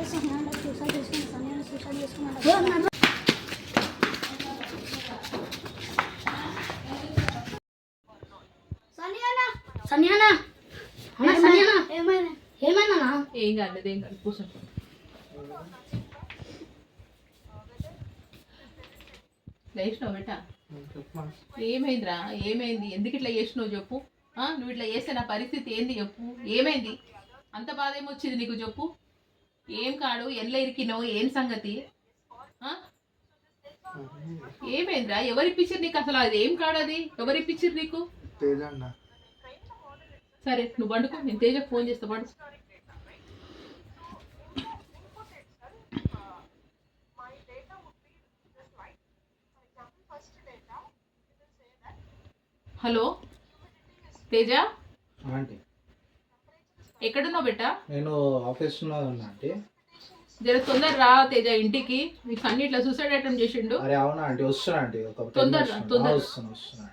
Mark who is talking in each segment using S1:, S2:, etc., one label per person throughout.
S1: ఏం కాదు ఏం కాదు కూర్చో. లేచినావు బెట్ట? ఏమైందిరా? ఏమైంది? ఎందుకు ఇట్లా చేసినావు చెప్పు. నువ్వు ఇట్లా చేస్తే నా పరిస్థితి ఏంది చెప్పు. ఏమైంది? అంత బాధ ఏమొచ్చింది నీకు చెప్పు. ఏం కాడు ఎల్ల ఇరికినావు? ఏం సంగతి? ఏమైందిరా? ఎవరిప్పించారు నీకు అసలు? అది ఏం కాడు, అది ఎవరిప్పించారు నీకు? సరే నువ్వు పండుకో, నేను తేజకు ఫోన్ చేస్తా. పండు. హలో తేజ, ఎక్కడున్నావు బెట్ట?
S2: నేను ఆఫీస్లో ఉన్నా ఆంటీ.
S1: జర తొందర రా తేజ ఇంటికి. నీకు అన్ని ఇట్లా సూసైడ్ అటెంప్ట్ చేసిండు.
S2: అరే అవునా ఆంటీ, వస్తున్నా ఆంటీ.
S1: తొందర తొందర
S2: వస్తున్నా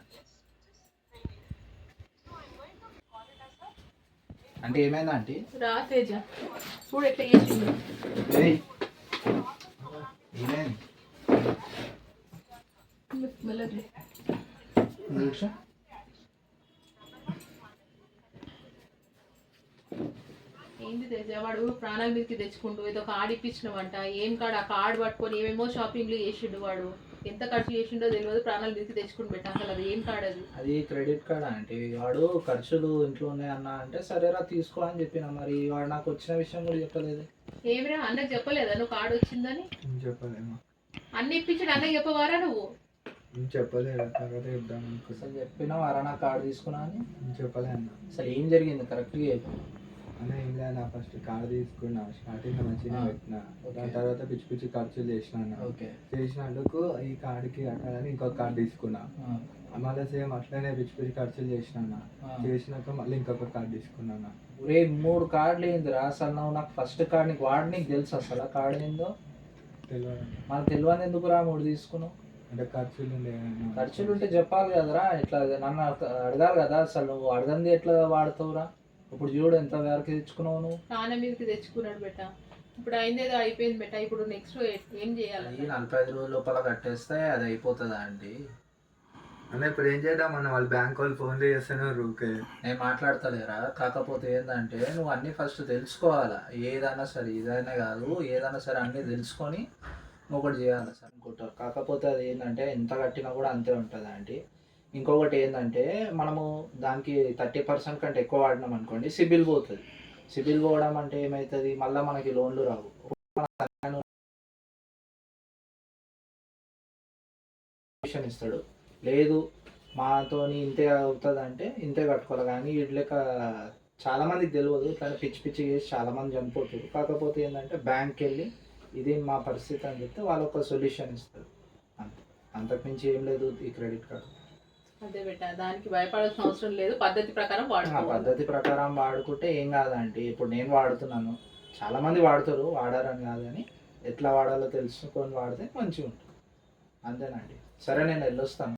S2: అంటే ఏమైందా ఆంటీ?
S1: రా తేజ, చూడు ఎట్లా చేసిండు.
S2: ఏమైంది?
S1: ఏంది తేజ, వాడు ప్రాణాల మీదకి తెచ్చుకుంటూ ఏదో కార్డు ఇప్పించినవంట. ఏం కార్డు? ఆ కార్డు పట్టుకొని ఏమేమో షాపింగ్లు చేసిండు వాడు. ఎంత ఖర్చు చేసిండో తెలియదు, ప్రాణాల మీదకి తెచ్చుకుని పెట్టా. అసలు అది ఏం కార్డు?
S2: అది క్రెడిట్ కార్డ్ అంటే. వాడు ఖర్చులు ఇంట్లో ఉన్నాయన్నా అంటే సరేరా తీసుకో అని చెప్పిన. మరి వాడు నాకు వచ్చిన విషయం కూడా చెప్పలేదు.
S1: ఏమిరా అన్నకు చెప్పలేదా నువ్వు కార్డు వచ్చిందని?
S2: చెప్పలేమా?
S1: అన్ని ఇప్పించాడు అన్నకి చెప్పవారా నువ్వు?
S2: చెప్పలేదు. అసలు చెప్పినా వారా నా కార్డు తీసుకున్నా అని చెప్పలే అన్న. అసలు ఏం జరిగింది కరెక్ట్గా చెప్పు అన్న. ఏం లేదు, ఫస్ట్ కార్డు తీసుకున్నా, స్టార్టింగ్ మంచిగా పెట్టినా, దాని తర్వాత పిచ్చి పిచ్చి ఖర్చులు చేసినా. చేసినందుకు ఈ కార్డుకి కట్టాలని ఇంకొక కార్డు తీసుకున్నా. మళ్ళీ సేమ్ అట్లనే పిచ్చి పిచ్చి ఖర్చులు చేసినాక మళ్ళీ ఇంకొక కార్డు తీసుకున్నా. రే 3 కార్డులు ఏందిరా అసలు? నాకు ఫస్ట్ కార్డు నీకు వాడు నీకు తెలుసు అసలు ఆ కార్డు ఏందో? తెలియదు. మనకు తెలియదు ఎందుకు రా 3 తీసుకున్నావు? అంటే ఖర్చులు ఉంటే చెప్పాలి కదరా. ఇట్లా నన్ను అడగాలి కదా. అసలు నువ్వు అడగంది ఎట్లా వాడుతావురా? ఇప్పుడు చూడు ఎంత వరకు తెచ్చుకున్నావు నువ్వు.
S1: ప్రాణం మీదకి తెచ్చుకున్నాడు బెట్ట. ఇప్పుడు అయిందేదో అయిపోయింది బెట్ట. ఇప్పుడు నెక్స్ట్ ఏం చేయాలి?
S2: 45 రోజుల లోపల కట్టేస్తే అది అయిపోతుందా అండి? అంటే ఇప్పుడు ఏం చేద్దాం అన్న? వాళ్ళు బ్యాంక్ వాళ్ళు ఫోన్ చేస్తేనే రూకే. నేను మాట్లాడతలేరా. కాకపోతే ఏంటంటే నువ్వు అన్నీ ఫస్ట్ తెలుసుకోవాలా. ఏదైనా సరే, ఇదైనా కాదు ఏదైనా సరే అన్నీ తెలుసుకొని ఒకటి చేయాలి సార్ అనుకుంటారు. కాకపోతే అది ఏంటంటే ఎంత కట్టినా కూడా అంతే ఉంటుంది అండి. ఇంకొకటి ఏంటంటే మనము దానికి 30% కంటే ఎక్కువ వాడినాం అనుకోండి, సిబిల్ పోతుంది. సిబిల్ పోవడం అంటే ఏమవుతుంది? మళ్ళీ మనకి లోన్లు రావు. ఇస్తాడు లేదు మాతో ఇంతే అవుతుంది అంటే ఇంతే కట్టుకోవాలి. కానీ వీటిలేక చాలామందికి తెలియదు. ఇట్లా పిచ్చి పిచ్చి చేసి చాలామంది చనిపోతారు. కాకపోతే ఏంటంటే బ్యాంక్కి వెళ్ళి ఇది మా పరిస్థితి అని చెప్తే వాళ్ళు ఒక సొల్యూషన్ ఇస్తారు. అంతకుమించి ఏం లేదు ఈ క్రెడిట్ కార్డు.
S1: అదే బెట్ట, దానికి భయపడాల్సిన అవసరం లేదు. పద్ధతి ప్రకారం
S2: పద్ధతి ప్రకారం వాడుకుంటే ఏం కాదండి. ఇప్పుడు నేను వాడుతున్నాను, చాలామంది వాడతారు, వాడారని కాదు, కానీ ఎట్లా వాడాలో తెలుసుకొని వాడితే మంచిగా ఉంటుంది. అంతేనండి. సరే నేను వెళ్ళొస్తాను.